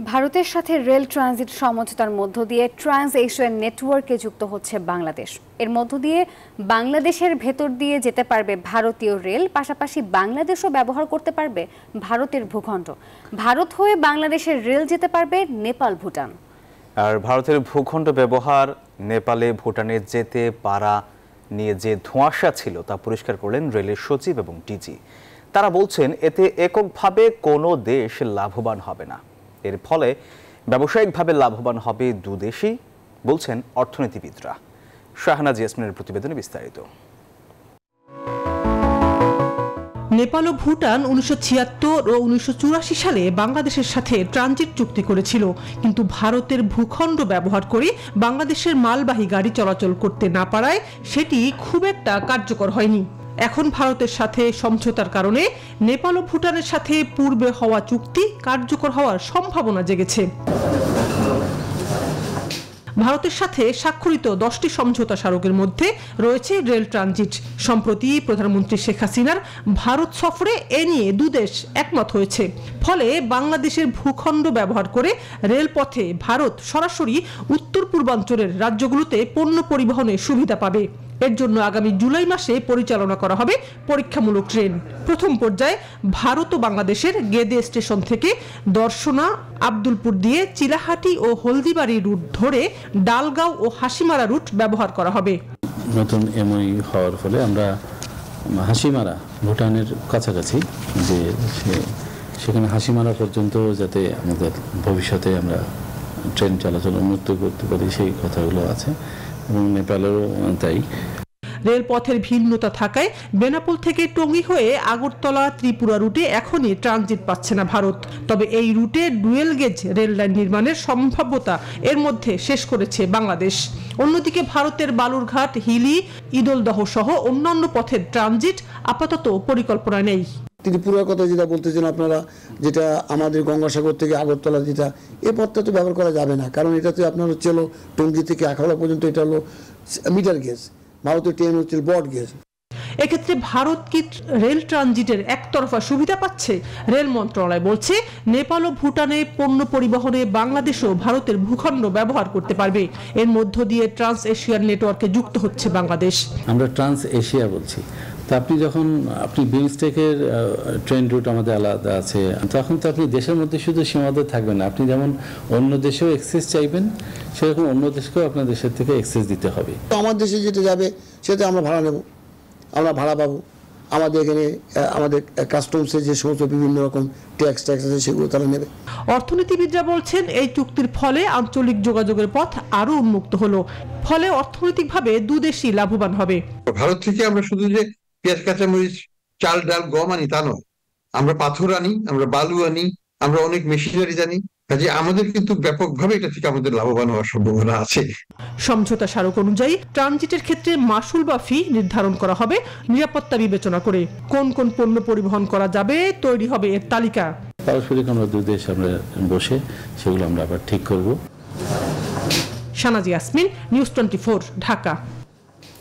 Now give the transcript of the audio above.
ভারতের সাথে rail transit সমঝোতার মধ্য দিয়ে ট্রান্স এশিয়ান নেটওয়ার্কে যুক্ত হচ্ছে বাংলাদেশ। এর মধ্য দিয়ে বাংলাদেশের ভেতর দিয়ে যেতে পারবে ভারতীয় রেল, পাশাপাশি বাংলাদেশও ব্যবহার করতে পারবে ভারতের ভূখণ্ড। ভারত হয়ে বাংলাদেশের রেল যেতে পারবে নেপাল, ভুটান। আর ভারতের ভূখণ্ড ব্যবহার নেপালে, ভুটানে যেতে পারা নিয়ে যে ধোঁয়াশা ছিল তা পরিষ্কার করলেন রেলের সচিব এবং ডিজি। তারা বলছেন এতে এককভাবে কোনো দেশ লাভবান হবে না, এর ফলে ব্যবসায়িকভাবে লাভবান হবে দুদেশই, বলছেন অর্থনীতিবিদরা। শাহনাজ ইয়াসমিনের প্রতিবেদনে বিস্তারিত। নেপাল ও ভুটান 1976 ও 1984 সালে বাংলাদেশের সাথে ট্রানজিট চুক্তি করেছিল, কিন্তু ভারতের ভূখণ্ড ব্যবহার করে বাংলাদেশের মালবাহী গাড়ি চলাচল করতে না পারায় সেটি খুব একটা কার্যকর হয়নি। এখন ভারতের সাথে সমঝোতার কারণে নেপাল ও ভুটানের সাথে পূর্বে হওয়া চুক্তি কার্যকর হওয়ার সম্ভাবনা জেগেছে। ভারতের সাথে স্বাক্ষরিত 10টি সমঝোতা স্মারকের মধ্যে রয়েছে রেল ট্রানজিট। সম্প্রতি প্রধানমন্ত্রী শেখ হাসিনার ভারত সফরে এ নিয়ে দুদেশ একমত হয়েছে। ফলে বাংলাদেশের ভূখণ্ড ব্যবহার করে রেলপথে ভারত সরাসরি উত্তর পূর্বাঞ্চলের রাজ্যগুলোতে পণ্য পরিবহনে সুবিধা পাবে। এর জন্য আগামী জুলাই মাসে পরিচালনা করা হবে পরীক্ষামূলক ট্রেন। প্রথম পর্যায়ে ভারত ও বাংলাদেশের গেদে স্টেশন থেকে দর্শনা, আব্দুলপুর দিয়ে চিলাহাটি ও হলদিবাড়ি রুট ধরে ডালগাঁও ও হাসিমারা রুট ব্যবহার করা হবে। নতুন এমওইউ হওয়ার ফলে আমরা হাসিমারা, ভুটানের কাছাকাছি, যে সেখানে হাসিমারা পর্যন্ত যাতে আমাদের ভবিষ্যতে আমরা ট্রেন চলাচল উন্নত করতে পারি সেই কথাগুলো আছে, এবং নেপালেরও তাই। রেলপথের ভিন্নতা থাকায় বেনাপোল থেকে টঙ্গী হয়ে আগরতলা, ত্রিপুরা রুটে এখনই ট্রানজিট পাচ্ছে না ভারত। তবে এই রুটে ডুয়েল গেজ রেল লাইন নির্মাণের সম্ভাব্যতা এর মধ্যে শেষ করেছে বাংলাদেশ। অন্যদিকে ভারতের বালুরঘাট, হিলি, ঈদলদহ সহ অন্যান্য পথের ট্রানজিট আপাতত পরিকল্পনা নেই। ত্রিপুরার কথা যেটা বলতেছেন আপনারা, যেটা আমাদের গঙ্গাসাগর থেকে আগরতলা, যেটা এই পথটা তো ব্যবহার করা যাবে না, কারণ এটাতে আপনার হচ্ছে টঙ্গী থেকে আখাউড়া পর্যন্ত এটা হলো মিটার গেজ, ভারতের ট্রেন হচ্ছে ব্রড গেজ। এক্ষেত্রে ভারত কি রেল ট্রানজিটের একতরফা সুবিধা পাচ্ছে? রেল মন্ত্রণালয় বলছে নেপাল ও ভুটানে পণ্য পরিবহনে বাংলাদেশও ভারতের ভূখণ্ড ব্যবহার করতে পারবে। এর মধ্য দিয়ে ট্রান্স এশিয়ান নেটওয়ার্কে যুক্ত হচ্ছে বাংলাদেশ। আমরা ট্রান্স এশিয়া বলছি, তো আপনি বিমস্টেকের ট্রেন রুট আমাদের আলাদা আছে, তখন তো আপনি দেশের মধ্যে শুধু সীমাবদ্ধ থাকবেন না, আপনি যেমন অন্য দেশেও অ্যাক্সেস চাইবেন, সেরকম অন্য দেশকেও আপনার দেশের থেকে অ্যাক্সেস দিতে হবে। তো আমার দেশে যেটা যাবে সেটা আমরা ভাড়া নেব, আমরা ভাড়া পাবো। আমাদের এখানে আমাদের কাস্টমসের যে সমস্ত বিভিন্ন রকম ট্যাক্স আছে সেগুলো তারা নেবে। অর্থনীতিবিদরা বলছেন এই চুক্তির ফলে আঞ্চলিক যোগাযোগের পথ আরো উন্মুক্ত হলো, ফলে অর্থনৈতিকভাবে দুদেশই লাভবান হবে। ভারত থেকে আমরা শুধু যে পেঁয়াজ, কাঁচামরিচ, চাল, ডাল, গম আনি তা নয়, আমরা পাথর আনি, আমরা বালু আনি, আমরা অনেক মেশিনারি আনি। কাজে আমাদের কিন্তু ব্যাপকভাবে এটা থেকে আমাদের লাভবান হওয়ার সম্ভাবনা আছে। সমঝোতা স্মারক অনুযায়ী ট্রানজিটের ক্ষেত্রে মাসুল বা ফি নির্ধারণ করা হবে নিরাপত্তা বিবেচনা করে। কোন কোন পণ্য পরিবহন করা যাবে তৈরি হবে এর তালিকা। পারস্পরিক আমরা দুই দেশ আমরা বসে সেগুলো আমরা আবার ঠিক করব। শাহনাজ ইয়াসমিন, নিউজ 24, ঢাকা।